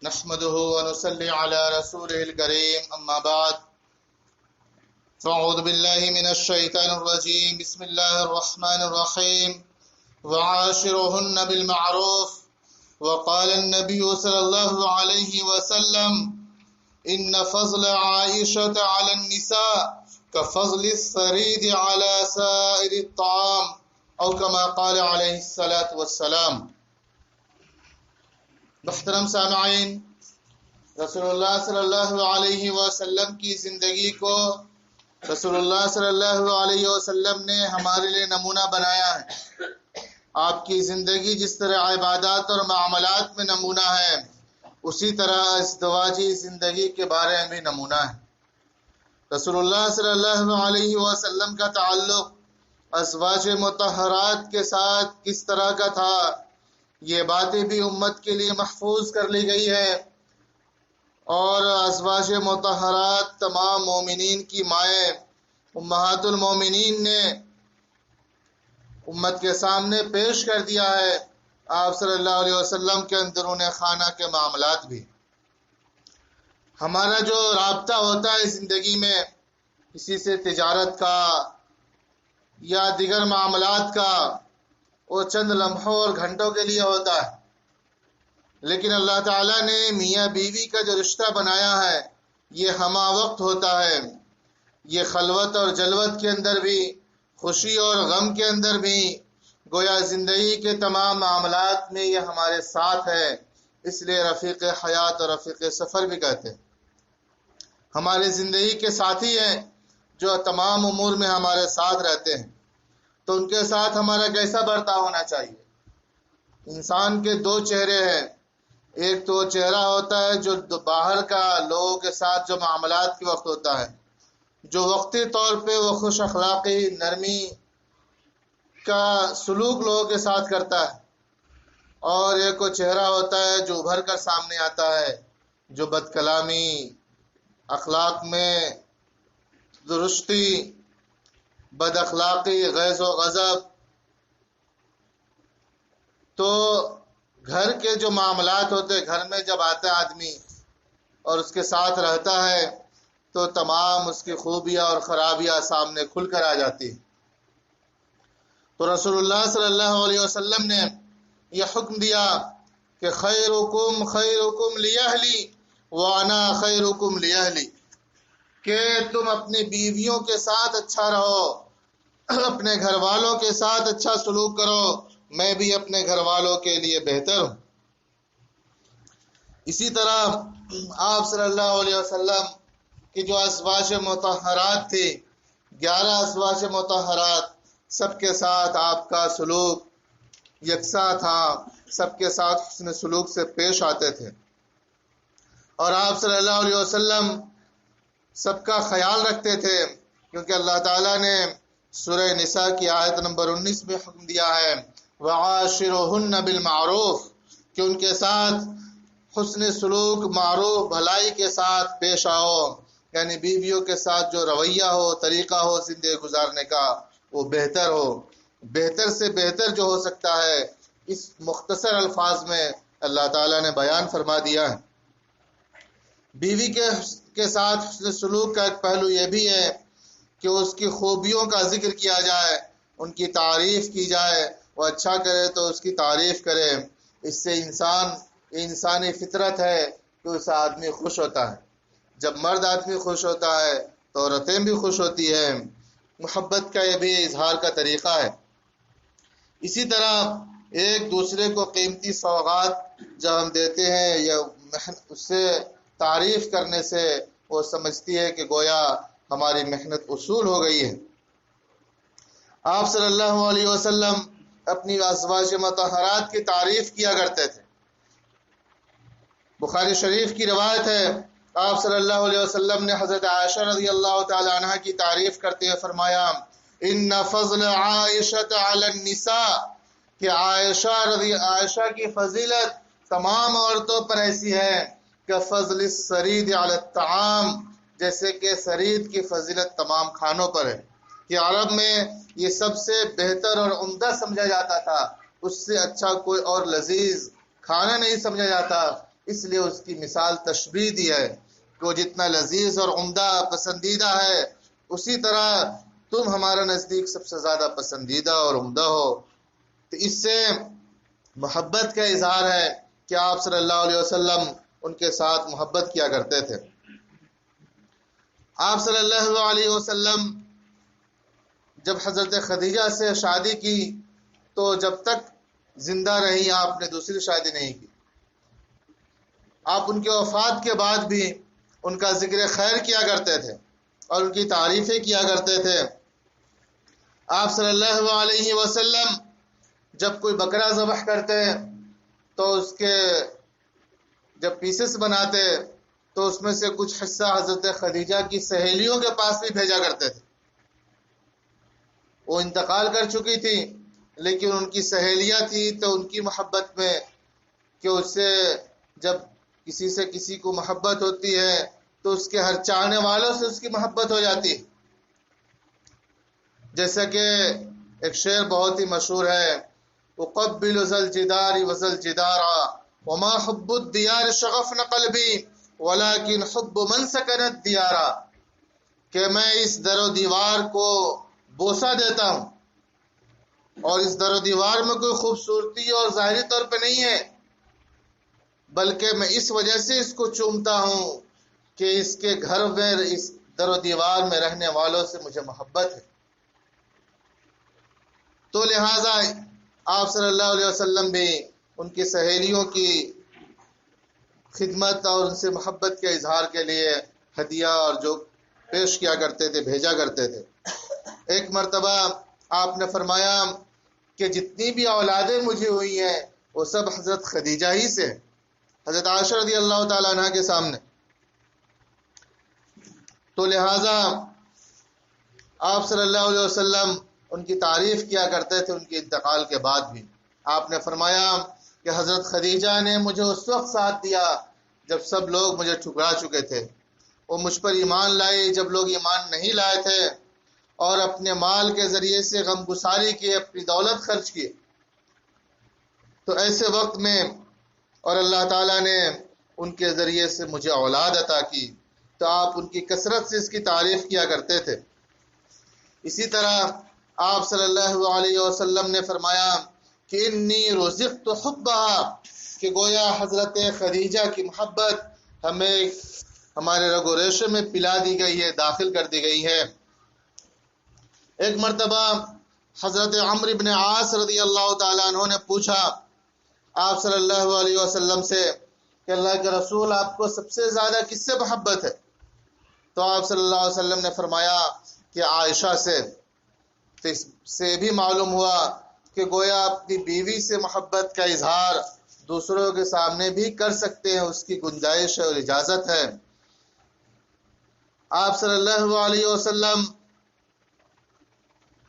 نحمده ونصلي على رسوله الكريم أما بعد فأعوذ بالله من الشيطان الرجيم بسم الله الرحمن الرحيم وعاشرهن بالمعروف وقال النبي صلى الله عليه وسلم إن فضل عائشة على النساء كفضل الثريد على سائر الطعام أو كما قال عليه الصلاة والسلام۔ محترم سامعین، رسول اللہ صلی اللہ علیہ وسلم کی زندگی کو رسول اللہ صلی اللہ علیہ وسلم نے ہمارے لیے نمونہ بنایا ہے۔ آپ کی زندگی جس طرح عبادات اور معاملات میں نمونہ ہے، اسی طرح ازدواجی زندگی کے بارے میں بھی نمونہ ہے۔ رسول اللہ صلی اللہ علیہ وسلم کا تعلق ازواج مطہرات کے ساتھ کس طرح کا تھا، یہ باتیں بھی امت کے لیے محفوظ کر لی گئی ہے، اور ازواج مطہرات تمام مومنین کی مائیں امہات المومنین نے امت کے سامنے پیش کر دیا ہے۔ آپ صلی اللہ علیہ وسلم کے اندرون خانہ کے معاملات بھی۔ ہمارا جو رابطہ ہوتا ہے زندگی میں کسی سے تجارت کا یا دیگر معاملات کا، وہ چند لمحوں اور گھنٹوں کے لیے ہوتا ہے، لیکن اللہ تعالیٰ نے میاں بیوی کا جو رشتہ بنایا ہے یہ ہمہ وقت ہوتا ہے۔ یہ خلوت اور جلوت کے اندر بھی، خوشی اور غم کے اندر بھی، گویا زندگی کے تمام معاملات میں یہ ہمارے ساتھ ہے۔ اس لیے رفیق حیات اور رفیق سفر بھی کہتے ہیں۔ ہماری زندگی کے ساتھی ہیں جو تمام امور میں ہمارے ساتھ رہتے ہیں، تو ان کے ساتھ ہمارا کیسا برتاؤ ہونا چاہیے؟ انسان کے دو چہرے ہیں، ایک تو چہرہ ہوتا ہے جو باہر کا لوگوں کے ساتھ جو معاملات کے وقت ہوتا ہے، جو وقتی طور پہ وہ خوش اخلاقی نرمی کا سلوک لوگوں کے ساتھ کرتا ہے، اور ایک وہ چہرہ ہوتا ہے جو ابھر کر سامنے آتا ہے، جو بد کلامی، اخلاق میں درستی، بد اخلاقی، غیظ و غضب۔ تو گھر کے جو معاملات ہوتے ہیں، گھر میں جب آتا ہے آدمی اور اس کے ساتھ رہتا ہے تو تمام اس کی خوبیاں اور خرابیاں سامنے کھل کر آ جاتی ہیں۔ تو رسول اللہ صلی اللہ علیہ وسلم نے یہ حکم دیا کہ خیرکم خیرکم لیہلی وانا خیرکم لیہلی، کہ تم اپنی بیویوں کے ساتھ اچھا رہو، اپنے گھر والوں کے ساتھ اچھا سلوک کرو، میں بھی اپنے گھر والوں کے لیے بہتر ہوں۔ اسی طرح آپ صلی اللہ علیہ وسلم کی جو ازواج مطہرات تھی، 11 ازواج مطہرات، سب کے ساتھ آپ کا سلوک یکساں تھا، سب کے ساتھ حسن سلوک سے پیش آتے تھے، اور آپ صلی اللہ علیہ وسلم سب کا خیال رکھتے تھے، کیونکہ اللہ تعالیٰ نے سورہ نساء کی آیت نمبر 19 میں حکم دیا ہے وَعَاشِرُهُنَّ بِالْمَعْرُوفِ، کہ ان کے ساتھ حسن سلوک، معروف بھلائی کے ساتھ پیش آؤ، یعنی بیویوں کے ساتھ جو رویہ ہو، طریقہ ہو زندگی گزارنے کا، وہ بہتر ہو۔ بہتر سے بہتر جو ہو سکتا ہے، اس مختصر الفاظ میں اللہ تعالیٰ نے بیان فرما دیا ہے۔ بیوی کے ساتھ حسن سلوک کا ایک پہلو یہ بھی ہے کہ اس کی خوبیوں کا ذکر کیا جائے، ان کی تعریف کی جائے، وہ اچھا کرے تو اس کی تعریف کرے۔ اس سے انسانی فطرت ہے کہ اس آدمی خوش ہوتا ہے۔ جب مرد آدمی خوش ہوتا ہے تو عورتیں بھی خوش ہوتی ہیں۔ محبت کا یہ بھی اظہار کا طریقہ ہے۔ اسی طرح ایک دوسرے کو قیمتی سوغات جب ہم دیتے ہیں یا اس سے تعریف کرنے سے وہ سمجھتی ہے کہ گویا ہماری محنت وصول ہو گئی ہے۔ آپ صلی اللہ علیہ وسلم اپنی ازواج مطہرات کی تعریف کیا کرتے تھے۔ بخاری شریف کی روایت ہے، آپ صلی اللہ علیہ وسلم نے حضرت عائشہ رضی اللہ تعالی عنہ کی تعریف کرتے ہوئے فرمایا ان فضل عائشہ علی النساء، کہ عائشہ کی فضیلت تمام عورتوں پر ایسی ہے کہ فضل السرید علی الطعام، جیسے کہ سرید کی فضیلت تمام کھانوں پر ہے، کہ عرب میں یہ سب سے بہتر اور عمدہ سمجھا جاتا تھا، اس سے اچھا کوئی اور لذیذ کھانا نہیں سمجھا جاتا۔ اس لیے اس کی مثال تشبیہ دی ہے کہ وہ جتنا لذیذ اور عمدہ پسندیدہ ہے اسی طرح تم ہمارا نزدیک سب سے زیادہ پسندیدہ اور عمدہ ہو۔ تو اس سے محبت کا اظہار ہے کہ آپ صلی اللہ علیہ وسلم ان کے ساتھ محبت کیا کرتے تھے۔ آپ صلی اللہ علیہ وسلم جب حضرت خدیجہ سے شادی کی تو جب تک زندہ رہی آپ نے دوسری شادی نہیں کی۔ آپ ان کے وفات کے بعد بھی ان کا ذکر خیر کیا کرتے تھے اور ان کی تعریفیں کیا کرتے تھے۔ آپ صلی اللہ علیہ وسلم جب کوئی بکرا ذبح کرتے تو اس کے جب پیسز بناتے تو اس میں سے کچھ حصہ حضرت خدیجہ کی سہیلیوں کے پاس بھی بھیجا کرتے تھے۔ وہ انتقال کر چکی تھی لیکن ان کی سہیلیاں تھی تو ان کی محبت میں کہ اس سے جب کسی سے کسی کو محبت ہوتی ہے تو اس کے ہر چاہنے والوں سے اس کی محبت ہو جاتی ہے۔ جیسا کہ ایک شعر بہت ہی مشہور ہے، اقبل ذا الجدار وذا الجدار وما حب الديار شغفن قلبی ولكن حب من سكن الديار، کہ میں اس در و دیوار کو بوسہ دیتا ہوں اور اس در و دیوار میں کوئی خوبصورتی اور ظاہری طور پہ نہیں ہے بلکہ میں اس وجہ سے اس کو چومتا ہوں کہ اس کے گھر میں اس در و دیوار میں رہنے والوں سے مجھے محبت ہے۔ تو لہٰذا آپ صلی اللہ علیہ وسلم بھی ان کی سہیلیوں کی خدمت اور ان سے محبت کے اظہار کے لیے ہدیہ اور جو پیش کیا کرتے تھے بھیجا کرتے تھے۔ ایک مرتبہ آپ نے فرمایا کہ جتنی بھی اولادیں مجھے ہوئی ہیں وہ سب حضرت خدیجہ ہی سے ہیں، حضرت عائشہ رضی اللہ تعالیٰ عنہ کے سامنے۔ تو لہٰذا آپ صلی اللہ علیہ وسلم ان کی تعریف کیا کرتے تھے ان کے انتقال کے بعد بھی۔ آپ نے فرمایا کہ حضرت خدیجہ نے مجھے اس وقت ساتھ دیا جب سب لوگ مجھے ٹھکرا چکے تھے، وہ مجھ پر ایمان لائے جب لوگ ایمان نہیں لائے تھے، اور اپنے مال کے ذریعے سے غم گساری کی، اپنی دولت خرچ کی۔ تو ایسے وقت میں اور اللہ تعالیٰ نے ان کے ذریعے سے مجھے اولاد عطا کی تو آپ ان کی کثرت سے اس کی تعریف کیا کرتے تھے۔ اسی طرح آپ صلی اللہ علیہ وسلم نے فرمایا کہ انی رزقت حبھا، کہ گویا حضرت خدیجہ کی محبت ہمیں ہمارے رگ و ریشے میں پلا دی گئی ہے، داخل کر دی گئی ہے۔ ایک مرتبہ حضرت عمرو بن عاص رضی اللہ تعالیٰ عنہ نے پوچھا آپ صلی اللہ علیہ وسلم سے کہ اللہ کے رسول آپ کو سب سے زیادہ کس سے محبت ہے؟ تو آپ صلی اللہ علیہ وسلم نے فرمایا کہ عائشہ سے۔ تو اس سے بھی معلوم ہوا کہ گویا اپنی بیوی سے محبت کا اظہار دوسروں کے سامنے بھی کر سکتے ہیں، اس کی گنجائش ہے اور اجازت ہے۔ آپ صلی اللہ علیہ وسلم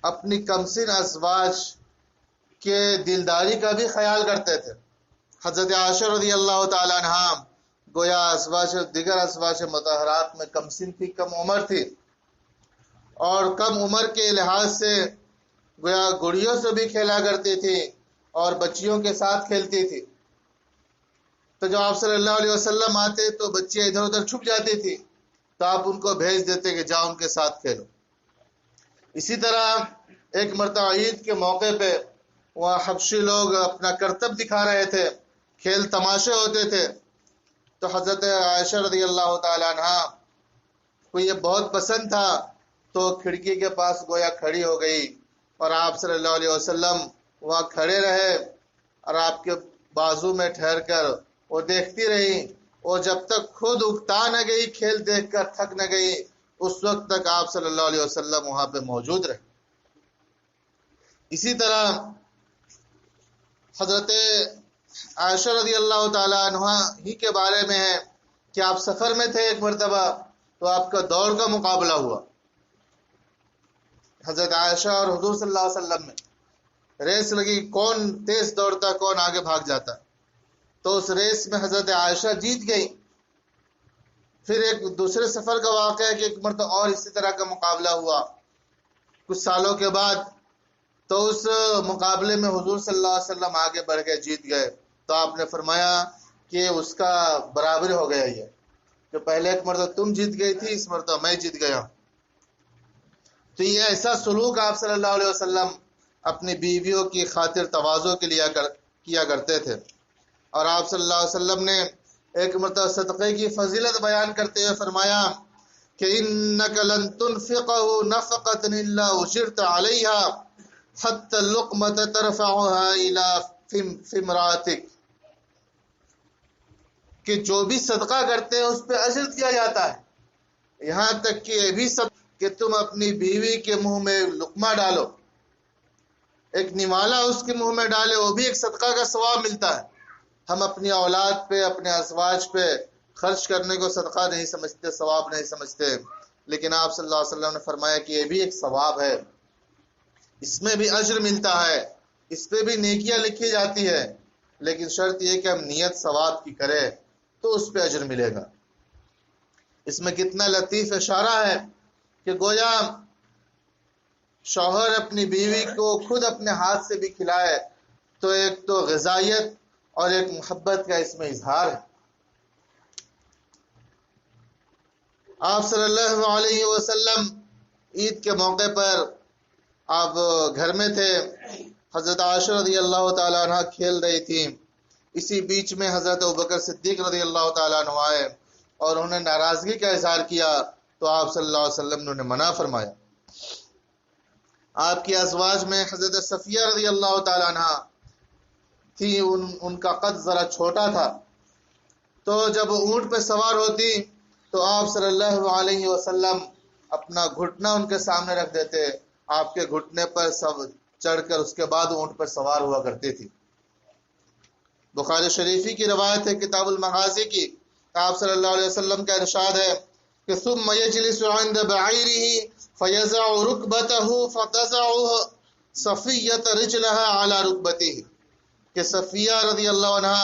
اپنی کمسن ازواج کے دلداری کا بھی خیال کرتے تھے۔ حضرت عائشہ رضی اللہ تعالیٰ عنہ گویا دیگر ازواج مطہرات میں کمسن تھی، کم عمر تھی، اور کم عمر کے لحاظ سے گویا گڑیوں سے بھی کھیلا کرتی تھی اور بچیوں کے ساتھ کھیلتی تھی۔ تو جب آپ صلی اللہ علیہ وسلم آتے تو بچیاں ادھر ادھر چھپ جاتی تھی تو آپ ان کو بھیج دیتے کہ جاؤ ان کے ساتھ کھیلو۔ اسی طرح ایک مرتبہ عید کے موقع پہ وہاں حبشی لوگ اپنا کرتب دکھا رہے تھے، کھیل تماشے ہوتے تھے، تو حضرت عائشہ رضی اللہ تعالیٰ عنہ کو یہ بہت پسند تھا تو کھڑکی کے پاس گویا کھڑی ہو گئی اور آپ صلی اللہ علیہ وسلم وہاں کھڑے رہے اور آپ کے بازو میں ٹھہر کر وہ دیکھتی رہی، اور جب تک خود اکتا نہ گئی، کھیل دیکھ کر تھک نہ گئی، اس وقت تک آپ صلی اللہ علیہ وسلم وہاں پہ موجود رہے۔ اسی طرح حضرت عائشہ رضی اللہ تعالیٰ عنہ ہی کے بارے میں ہے کہ آپ سفر میں تھے ایک مرتبہ تو آپ کا دوڑ کا مقابلہ ہوا، حضرت عائشہ اور حضور صلی اللہ علیہ وسلم میں ریس لگی، کون تیز دوڑتا کون آگے بھاگ جاتا، تو اس ریس میں حضرت عائشہ جیت گئی۔ پھر ایک دوسرے سفر کا واقعہ ہے کہ ایک مرتبہ اور اسی طرح کا مقابلہ ہوا کچھ سالوں کے بعد، تو اس مقابلے میں حضور صلی اللہ علیہ وسلم آگے بڑھ گئے، جیت گئے۔ تو آپ نے فرمایا کہ اس کا برابر ہو گیا یہ، جو پہلے ایک مرتبہ تم جیت گئی تھی، اس مرتبہ میں جیت گیا. تو یہ ایسا سلوک آپ صلی اللہ علیہ وسلم اپنی بیویوں کی خاطر تواضع کے لیے کیا کرتے تھے. اور آپ صلی اللہ علیہ وسلم نے ایک مرتبہ صدقے کی فضیلت بیان کرتے ہوئے فرمایا کہ انک لن تنفقه نفقۃ الا اجرت علیہا حتی اللقمۃ ترفعها الى فمراتک، کہ جو بھی صدقہ کرتے ہیں اس پہ اجر دیا جاتا ہے، یہاں تک کہ یہ بھی کہ تم اپنی بیوی کے منہ میں لقمہ ڈالو، ایک نوالا اس کے منہ میں ڈالے، وہ بھی ایک صدقہ کا ثواب ملتا ہے. ہم اپنی اولاد پہ، اپنے ازواج پہ خرچ کرنے کو صدقہ نہیں سمجھتے، ثواب نہیں سمجھتے، لیکن آپ صلی اللہ علیہ وسلم نے فرمایا کہ یہ بھی ایک ثواب ہے، اس میں بھی اجر ملتا ہے، اس پہ بھی نیکیاں لکھی جاتی ہے، لیکن شرط یہ کہ ہم نیت ثواب کی کریں تو اس پہ اجر ملے گا. اس میں کتنا لطیف اشارہ ہے کہ گویا شوہر اپنی بیوی کو خود اپنے ہاتھ سے بھی کھلائے تو ایک تو غذائیت اور ایک محبت کا اس میں اظہار ہے. آپ صلی اللہ علیہ وسلم عید کے موقع پر آپ گھر میں تھے، حضرت عائشہ رضی اللہ تعالیٰ عنہ کھیل رہی تھی، اسی بیچ میں حضرت ابوبکر صدیق رضی اللہ تعالیٰ عنہ آئے اور انہوں نے ناراضگی کا اظہار کیا تو آپ صلی اللہ علیہ وسلم نے انہیں منع فرمایا. آپ کی ازواج میں حضرت صفیہ رضی اللہ تعالیٰ عنہ تھی، ان کا قد ذرا چھوٹا تھا، تو جب اونٹ پہ سوار ہوتی تو آپ صلی اللہ علیہ وسلم اپنا گھٹنا ان کے سامنے رکھ دیتے، آپ کے گھٹنے پر سب چڑھ کر اس کے بعد اونٹ پر سوار ہوا کرتی تھی. بخاری شریفی کی روایت ہے کتاب المغازی کی، آپ صلی اللہ علیہ وسلم کا ارشاد ہے کہ ثم یجلس عند بعیرہ فیضع رکبتہ فتضع صفیۃ رجلها علی رکبتہ، کہ صفیہ رضی اللہ عنہ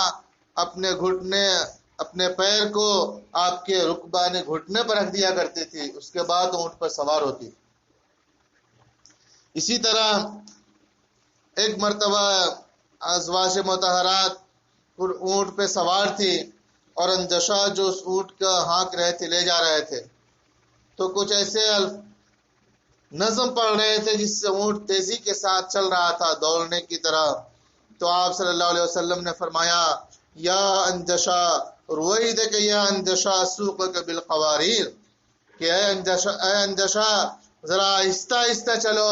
اپنے گھٹنے، اپنے پیر کو آپ کے رکبہ نے گھٹنے پر رکھ دیا کرتی تھی، اس کے بعد اونٹ پر سوار ہوتی. اسی طرح ایک مرتبہ ازواج مطہرات اونٹ پہ سوار تھی اور انجشا جو اس اونٹ کا ہانک رہے تھے، لے جا رہے تھے، تو کچھ ایسے نظم پڑھ رہے تھے جس سے اونٹ تیزی کے ساتھ چل رہا تھا دوڑنے کی طرح. تو آپ صلی اللہ علیہ وسلم نے فرمایا یا انجشا رویدک یا انجشا سوقک بالقواریر، کہ اے انجشا ذرا آہستہ آہستہ چلو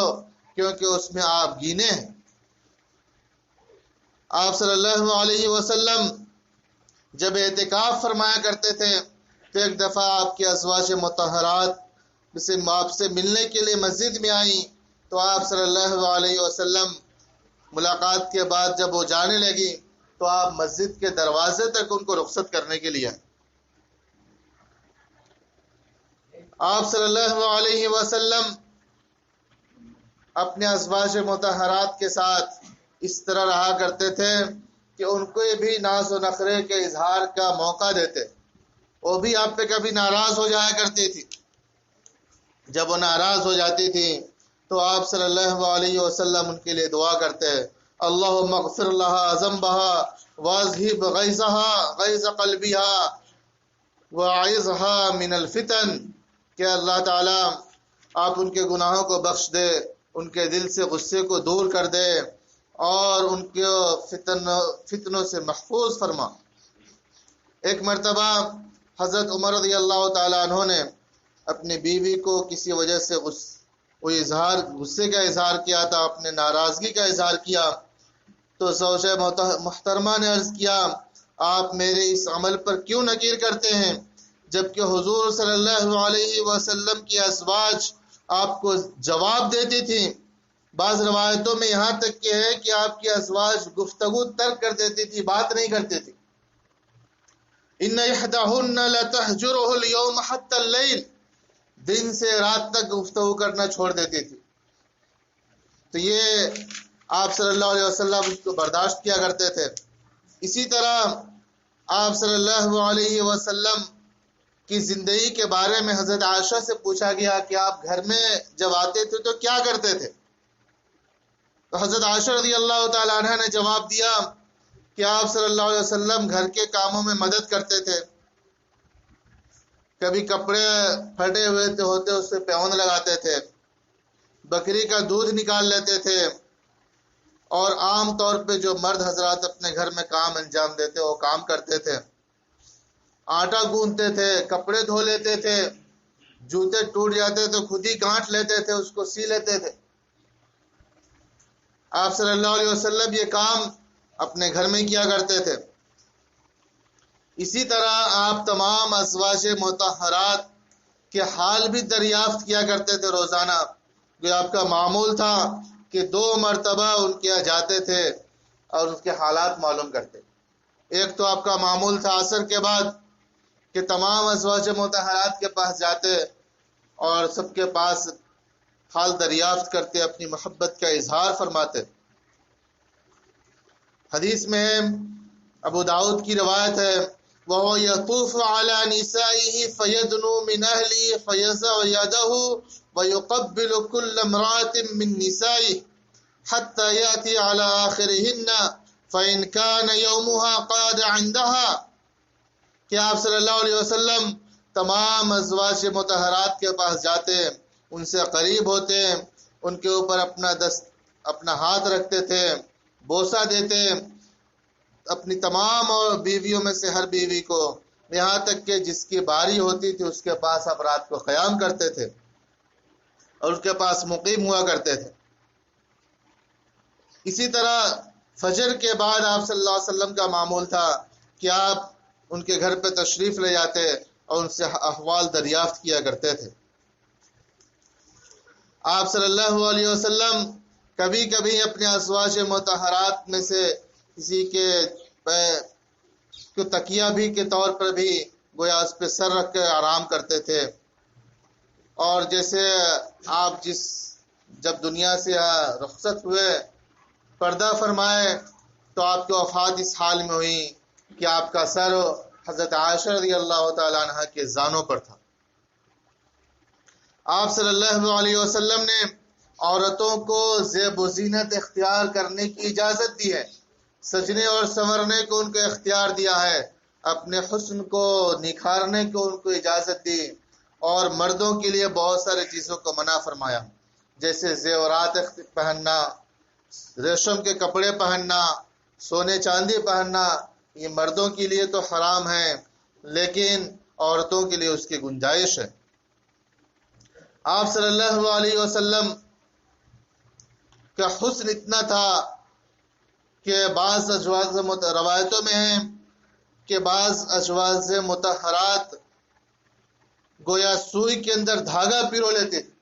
کیونکہ اس میں آپ گینے ہیں. آپ صلی اللہ علیہ وسلم جب اعتکاف فرمایا کرتے تھے تو ایک دفعہ آپ کی ازواج مطہرات سے آپ سے ملنے کے لیے مسجد میں آئیں تو آپ صلی اللہ علیہ وسلم ملاقات کے بعد جب وہ جانے لگی تو آپ مسجد کے دروازے تک ان کو رخصت کرنے کے لیے. آپ صلی اللہ علیہ وسلم اپنے ازواج مطہرات کے ساتھ اس طرح رہا کرتے تھے کہ ان کو بھی ناز و نخرے کے اظہار کا موقع دیتے، وہ بھی آپ پہ کبھی ناراض ہو جایا کرتی تھی. جب وہ ناراض ہو جاتی تھی تو آپ صلی اللہ علیہ وسلم ان کے لیے دعا کرتے، اللہم اغفر لہا ذنبہا واذہب غیظ قلبہا واعذہا من الفتن، کہ اللہ تعالی آپ ان کے گناہوں کو بخش دے، ان کے دل سے غصے کو دور کر دے اور ان کے فتنوں سے محفوظ فرما. ایک مرتبہ حضرت عمر رضی اللہ تعالیٰ عنہ نے اپنی بیوی کو کسی وجہ سے غصے کا اظہار کیا تھا، اپنے ناراضگی کا اظہار کیا، تو زوجہ محترمہ نے عرض کیا آپ میرے اس عمل پر کیوں نکیر کرتے ہیں جبکہ حضور صلی اللہ علیہ وسلم کی ازواج آپ کو جواب دیتی تھی. بعض روایتوں میں یہاں تک کہ ہے کہ آپ کی ازواج گفتگو ترک کر دیتی تھی، بات نہیں کرتی تھی. ان احداہن لتہجرہ اليوم حتی اللیل، دن سے رات تک گفتگو کرنا چھوڑ دیتی تھی. تو یہ آپ صلی اللہ علیہ وسلم اس کو برداشت کیا کرتے تھے. اسی طرح آپ صلی اللہ علیہ وسلم کی زندگی کے بارے میں حضرت عائشہ سے پوچھا گیا کہ آپ گھر میں جب آتے تھے تو کیا کرتے تھے؟ تو حضرت عائشہ رضی اللہ تعالی عنہ نے جواب دیا کہ آپ صلی اللہ علیہ وسلم گھر کے کاموں میں مدد کرتے تھے. کبھی کپڑے پھٹے ہوئے ہوتے اس سے پیوند لگاتے تھے، بکری کا دودھ نکال لیتے تھے، اور عام طور پہ جو مرد حضرات اپنے گھر میں کام انجام دیتے وہ کام کرتے تھے. آٹا گوندتے تھے، کپڑے دھو لیتے تھے، جوتے ٹوٹ جاتے تو خود ہی گانٹھ لیتے تھے، اس کو سی لیتے تھے. آپ صلی اللہ علیہ وسلم یہ کام اپنے گھر میں کیا کرتے تھے. اسی طرح آپ تمام ازواج مطہرات کے حال بھی دریافت کیا کرتے تھے روزانہ. جو آپ کا معمول تھا کہ 2 مرتبہ ان کے یہاں جاتے تھے اور اس کے حالات معلوم کرتے. ایک تو آپ کا معمول تھا عصر کے بعد کہ تمام ازواج مطہرات کے پاس جاتے اور سب کے پاس حال دریافت کرتے، اپنی محبت کا اظہار فرماتے. حدیث میں ابو داؤد کی روایت ہے، وَهُوَ يَطُوفُ عَلَى نِسَائِهِ فَيَدْنُو مِنْ أَهْلِهِ فَيَضَعُ يَدَهُ وَيُقَبِّلُ كُلَّ امْرَأَةٍ مِنْ نِسَائِهِ حَتَّى يَأْتِي عَلَى آخِرِهِنَّ فَإِنْ كَانَ يَوْمُهَا قَادَ عِنْدَهَا. کہ آپ صلی اللہ علیہ وسلم تمام ازواج مطہرات کے پاس جاتے، ان سے قریب ہوتے، ان کے اوپر اپنا ہاتھ رکھتے تھے، بوسہ دیتے اپنی تمام اور بیویوں میں سے ہر بیوی کو، یہاں تک کہ جس کی باری ہوتی تھی اس کے پاس آپ رات کو قیام کرتے تھے اور اس کے پاس مقیم ہوا کرتے تھے. اسی طرح فجر کے بعد آپ صلی اللہ علیہ وسلم کا معمول تھا کہ آپ ان کے گھر پہ تشریف لے جاتے اور ان سے احوال دریافت کیا کرتے تھے. آپ صلی اللہ علیہ وسلم کبھی کبھی اپنے ازواج مطہرات میں سے کسی کے تکیہ بھی کے طور پر بھی گویا اس پہ سر رکھ کے آرام کرتے تھے. اور جیسے آپ جب دنیا سے رخصت ہوئے، پردہ فرمائے، تو آپ کی وفات اس حال میں ہوئی کہ آپ کا سر حضرت عائشہ رضی اللہ تعالیٰ عنہ کے زانوں پر تھا. آپ صلی اللہ علیہ وسلم نے عورتوں کو زیب و زینت اختیار کرنے کی اجازت دی ہے، سجنے اور سنورنے کو ان کو اختیار دیا ہے، اپنے حسن کو نکھارنے کو ان کو اجازت دی، اور مردوں کے لیے بہت ساری چیزوں کو منع فرمایا، جیسے زیورات پہننا، ریشم کے کپڑے پہننا، سونے چاندی پہننا. یہ مردوں کے لیے تو حرام ہے، لیکن عورتوں کے لیے اس کی گنجائش ہے. آپ صلی اللہ علیہ وسلم کا حسن اتنا تھا کہ بعض روایتوں میں ہیں کہ بعض ازواج مطہرات گویا سوئی کے اندر دھاگا پیرو لیتی تھی،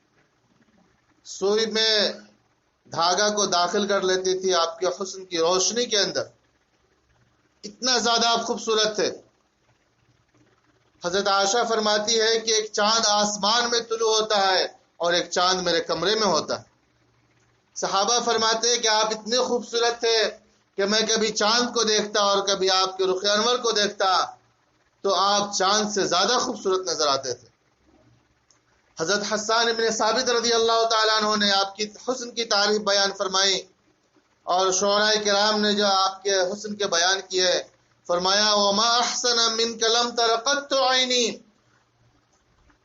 سوئی میں دھاگا کو داخل کر لیتی تھی آپ کے حسن کی روشنی کے اندر. اتنا زیادہ آپ خوبصورت تھے. حضرت عائشہ فرماتی ہے کہ ایک چاند آسمان میں طلوع ہوتا ہے اور ایک چاند میرے کمرے میں ہوتا ہے. صحابہ فرماتے ہیں کہ آپ اتنے خوبصورت تھے کہ میں کبھی چاند کو دیکھتا اور کبھی آپ کے رخ انور کو دیکھتا تو آپ چاند سے زیادہ خوبصورت نظر آتے تھے. حضرت حسان بن ثابت رضی اللہ تعالیٰ عنہ نے آپ کی حسن کی تعریف بیان فرمائی، اور شعراء کرام نے جو آپ کے حسن کے بیان کیے، فرمایا وما احسن منک لم تر قط عینی،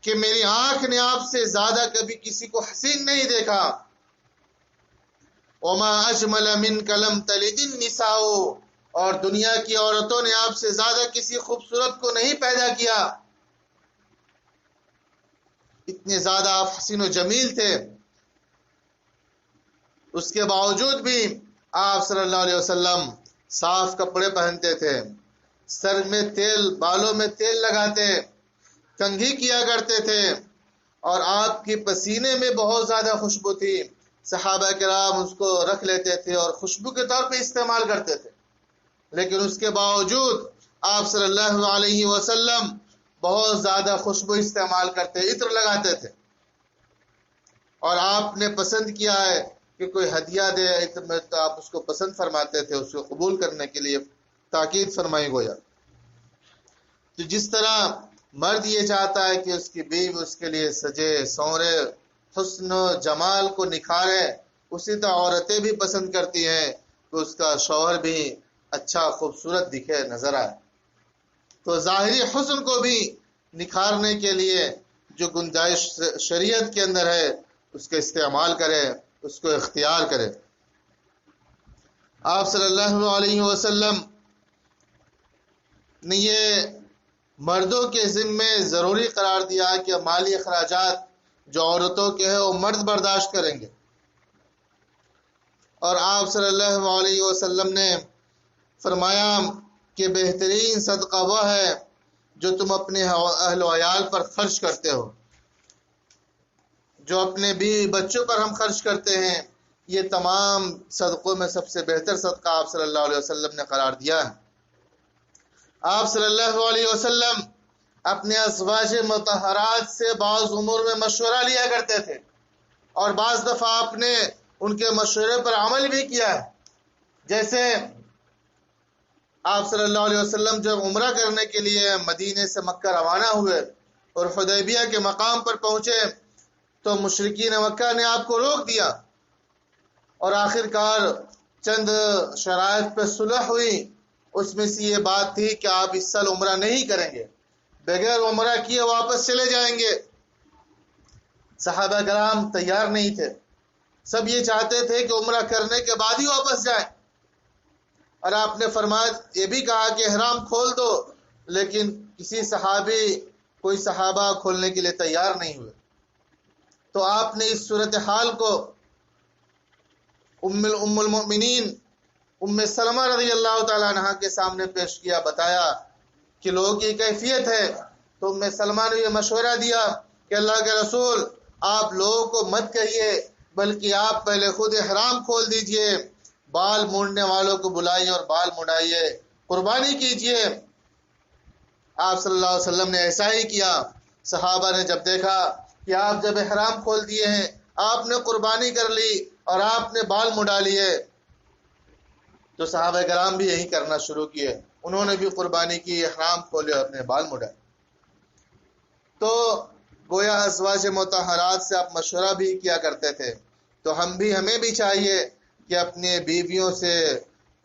کہ میری آنکھ نے آپ سے زیادہ کبھی کسی کو حسین نہیں دیکھا. وما اجمل منک لم تلد النساء، اور دنیا کی عورتوں نے آپ سے زیادہ کسی خوبصورت کو نہیں پیدا کیا. اتنے زیادہ آپ حسین و جمیل تھے. اس کے باوجود بھی آپ صلی اللہ علیہ وسلم صاف کپڑے پہنتے تھے، سر میں تیل، بالوں میں تیل لگاتے، کنگھی کیا کرتے تھے، اور آپ کی پسینے میں بہت زیادہ خوشبو تھی. صحابہ کرام اس کو رکھ لیتے تھے اور خوشبو کے طور پہ استعمال کرتے تھے، لیکن اس کے باوجود آپ صلی اللہ علیہ وسلم بہت زیادہ خوشبو استعمال کرتے، عطر لگاتے تھے. اور آپ نے پسند کیا ہے کہ کوئی ہدیہ دے عطر میں تو آپ اس کو پسند فرماتے تھے، اس کو قبول کرنے کے لیے تاکید فرمائی گویا. تو جس طرح مرد یہ چاہتا ہے کہ اس کی بیوی اس کے لیے سجے سنورے، حسن و جمال کو نکھارے، اسی طرح عورتیں بھی پسند کرتی ہیں کہ اس کا شوہر بھی اچھا خوبصورت دکھے نظر آئے. تو ظاہری حسن کو بھی نکھارنے کے لیے جو گنجائش شریعت کے اندر ہے اس کا استعمال کرے، اس کو اختیار کرے. آپ صلی اللہ علیہ وسلم نے یہ مردوں کے ذمے ضروری قرار دیا کہ مالی اخراجات جو عورتوں کے ہیں وہ مرد برداشت کریں گے. اور آپ صلی اللہ علیہ وسلم نے فرمایا کہ بہترین صدقہ وہ ہے جو تم اپنے اہل و عیال پر خرچ کرتے ہو. جو اپنے بیوی بچوں پر ہم خرچ کرتے ہیں، یہ تمام صدقوں میں سب سے بہتر صدقہ آپ صلی اللہ علیہ وسلم نے قرار دیا ہے. آپ صلی اللہ علیہ وسلم اپنے ازواج مطہرات سے بعض امور میں مشورہ لیا کرتے تھے، اور بعض دفعہ آپ نے ان کے مشورے پر عمل بھی کیا ہے. جیسے آپ صلی اللہ علیہ وسلم جب عمرہ کرنے کے لیے مدینے سے مکہ روانہ ہوئے اور حدیبیہ کے مقام پر پہنچے تو مشرکین مکہ نے آپ کو روک دیا، اور آخر کار چند شرائط پہ صلح ہوئی. اس میں سے یہ بات تھی کہ آپ اس سال عمرہ نہیں کریں گے، بغیر عمرہ کیے واپس چلے جائیں گے. صحابہ کرام تیار نہیں تھے، سب یہ چاہتے تھے کہ عمرہ کرنے کے بعد ہی واپس جائیں. اور آپ نے فرمایا، یہ بھی کہا کہ احرام کھول دو، لیکن کوئی صحابہ کھولنے کے لیے تیار نہیں ہوئے. تو آپ نے اس صورتحال کو ام المؤمنین ام سلمہ رضی اللہ تعالی عنہ کے سامنے پیش کیا، بتایا کہ لوگوں کی کیفیت ہے. تو ام سلمہ نے یہ مشورہ دیا کہ اللہ کے رسول، آپ لوگوں کو مت کہیے، بلکہ آپ پہلے خود احرام کھول دیجئے، بال مونڈنے والوں کو بلائیے اور بال مڈائیے، قربانی کیجئے. آپ صلی اللہ علیہ وسلم نے ایسا ہی کیا. صحابہ نے جب دیکھا کہ آپ جب احرام کھول دیے ہیں، آپ نے قربانی کر لی اور آپ نے بال مڈا لیے، تو صحابہ کرام بھی یہی کرنا شروع کیے. انہوں نے بھی قربانی کی، احرام کھولے اور اپنے بال مڈائے. تو گویا ازواج مطہرات سے آپ مشورہ بھی کیا کرتے تھے. تو ہمیں بھی چاہیے کہ اپنے بیویوں سے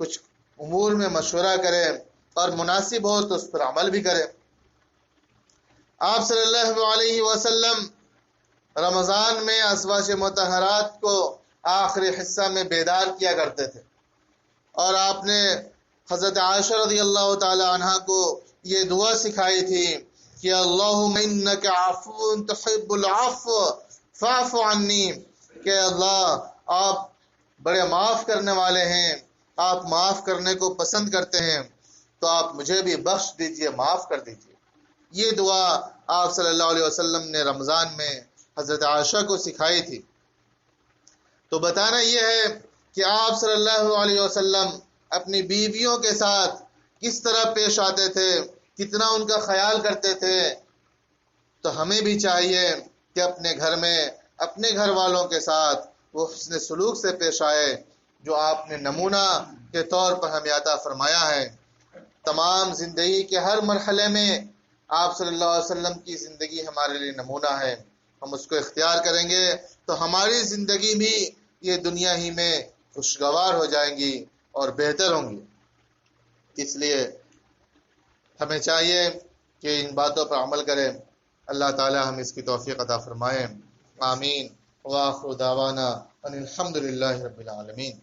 کچھ امور میں مشورہ کریں، اور مناسب ہو تو اس پر عمل بھی کریں. آپ صلی اللہ علیہ وسلم رمضان میں ازواج مطہرات کو آخری حصہ میں بیدار کیا کرتے تھے، اور آپ نے حضرت عائشہ رضی اللہ تعالی عنہ کو یہ دعا سکھائی تھی کہ اللہم انک عفو تحب العفو فاعف عنی، کہ اللہ آپ بڑے معاف کرنے والے ہیں، آپ معاف کرنے کو پسند کرتے ہیں، تو آپ مجھے بھی بخش دیجئے، معاف کر دیجئے. یہ دعا آپ صلی اللہ علیہ وسلم نے رمضان میں حضرت عائشہ کو سکھائی تھی. تو بتانا یہ ہے کہ آپ صلی اللہ علیہ وسلم اپنی بیویوں کے ساتھ کس طرح پیش آتے تھے، کتنا ان کا خیال کرتے تھے. تو ہمیں بھی چاہیے کہ اپنے گھر میں اپنے گھر والوں کے ساتھ وہ حسن سلوک سے پیش آئے جو آپ نے نمونہ کے طور پر ہمیں عطا فرمایا ہے. تمام زندگی کے ہر مرحلے میں آپ صلی اللہ علیہ وسلم کی زندگی ہمارے لیے نمونہ ہے. ہم اس کو اختیار کریں گے تو ہماری زندگی بھی یہ دنیا ہی میں خوشگوار ہو جائیں گی اور بہتر ہوں گی. اس لیے ہمیں چاہیے کہ ان باتوں پر عمل کریں. اللہ تعالی ہم اس کی توفیق عطا فرمائیں. آمین. وآخر دعوانا ان الحمد للہ رب العالمین.